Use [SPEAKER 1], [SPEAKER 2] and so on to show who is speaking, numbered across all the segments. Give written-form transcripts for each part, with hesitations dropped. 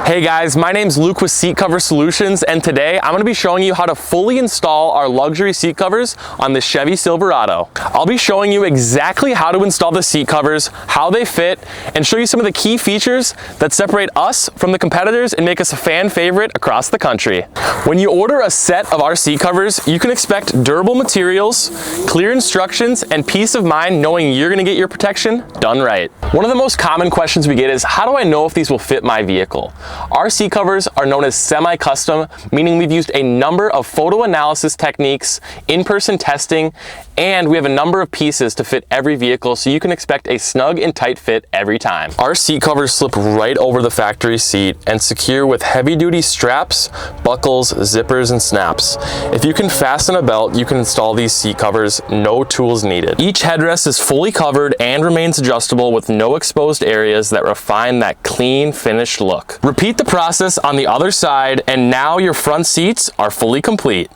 [SPEAKER 1] Hey guys, my name's Luke with Seat Cover Solutions, and today I'm going to be showing you how to fully install our luxury seat covers on the Chevy Silverado. I'll be showing you exactly how to install the seat covers, how they fit, and show you some of the key features that separate us from the competitors and make us a fan favorite across the country. When you order a set of our seat covers, you can expect durable materials, clear instructions, and peace of mind knowing you're going to get your protection done right. One of the most common questions we get is, how do I know if these will fit my vehicle? Our seat covers are known as semi-custom, meaning we've used a number of photo analysis techniques, in-person testing, and we have a number of pieces to fit every vehicle, so you can expect a snug and tight fit every time. Our seat covers slip right over the factory seat and secure with heavy-duty straps, buckles, zippers, and snaps. If you can fasten a belt, you can install these seat covers, no tools needed. Each headrest is fully covered and remains adjustable with no exposed areas that refine that clean, finished look. Repeat the process on the other side, and now your front seats are fully complete.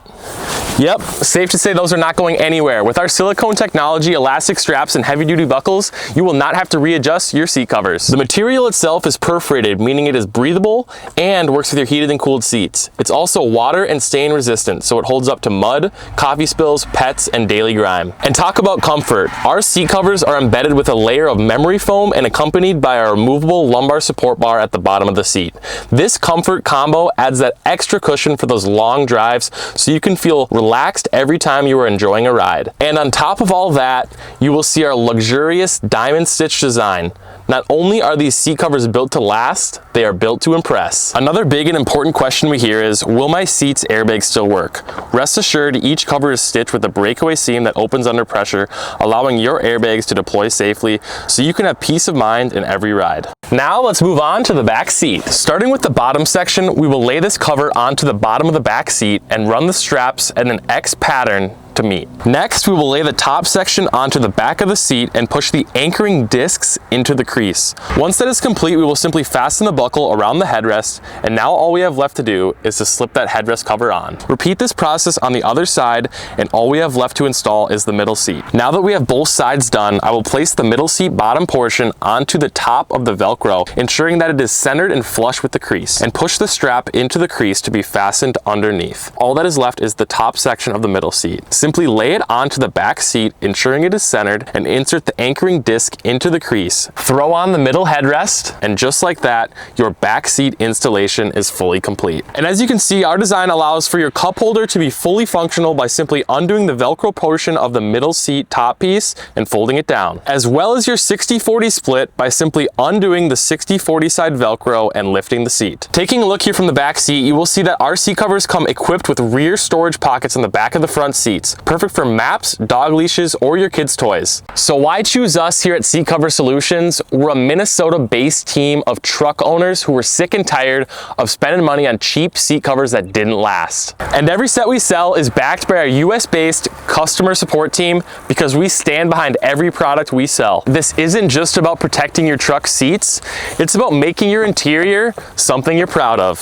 [SPEAKER 1] Yep, safe to say those are not going anywhere. With our silicone technology, elastic straps, and heavy-duty buckles, you will not have to readjust your seat covers. The material itself is perforated, meaning it is breathable and works with your heated and cooled seats. It's also water and stain resistant, so it holds up to mud, coffee spills, pets, and daily grime. And talk about comfort. Our seat covers are embedded with a layer of memory foam and accompanied by a removable lumbar support bar at the bottom of the seat. This comfort combo adds that extra cushion for those long drives, so you can feel relaxed every time you are enjoying a ride. And on top of all that, you will see our luxurious diamond stitch design. Not only are these seat covers built to last, they are built to impress. Another big and important question we hear is, will my seat's airbag still work? Rest assured, each cover is stitched with a breakaway seam that opens under pressure, allowing your airbags to deploy safely, so you can have peace of mind in every ride. Now let's move on to the back seat. Starting with the bottom section, we will lay this cover onto the bottom of the back seat and run the straps at an X pattern to meet. Next, we will lay the top section onto the back of the seat and push the anchoring discs into the crease. Once that is complete, we will simply fasten the buckle around the headrest, and now all we have left to do is to slip that headrest cover on. Repeat this process on the other side, and all we have left to install is the middle seat. Now that we have both sides done, I will place the middle seat bottom portion onto the top of the Velcro, ensuring that it is centered and flush with the crease, and push the strap into the crease to be fastened underneath. All that is left is the top section of the middle seat. Simply lay it onto the back seat, ensuring it is centered, and insert the anchoring disc into the crease. Throw on the middle headrest, and just like that, your back seat installation is fully complete. And as you can see, our design allows for your cup holder to be fully functional by simply undoing the Velcro portion of the middle seat top piece and folding it down, as well as your 60-40 split by simply undoing the 60-40 side Velcro and lifting the seat. Taking a look here from the back seat, you will see that our seat covers come equipped with rear storage pockets on the back of the front seats, perfect for maps, dog leashes, or your kids' toys. So why choose us here at Seat Cover Solutions? We're a Minnesota-based team of truck owners who were sick and tired of spending money on cheap seat covers that didn't last. And every set we sell is backed by our US-based customer support team, because we stand behind every product we sell. This isn't just about protecting your truck seats, it's about making your interior something you're proud of.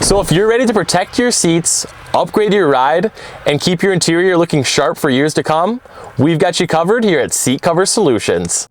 [SPEAKER 1] So if you're ready to protect your seats, upgrade your ride, and keep your interior looking sharp for years to come, we've got you covered here at Seat Cover Solutions.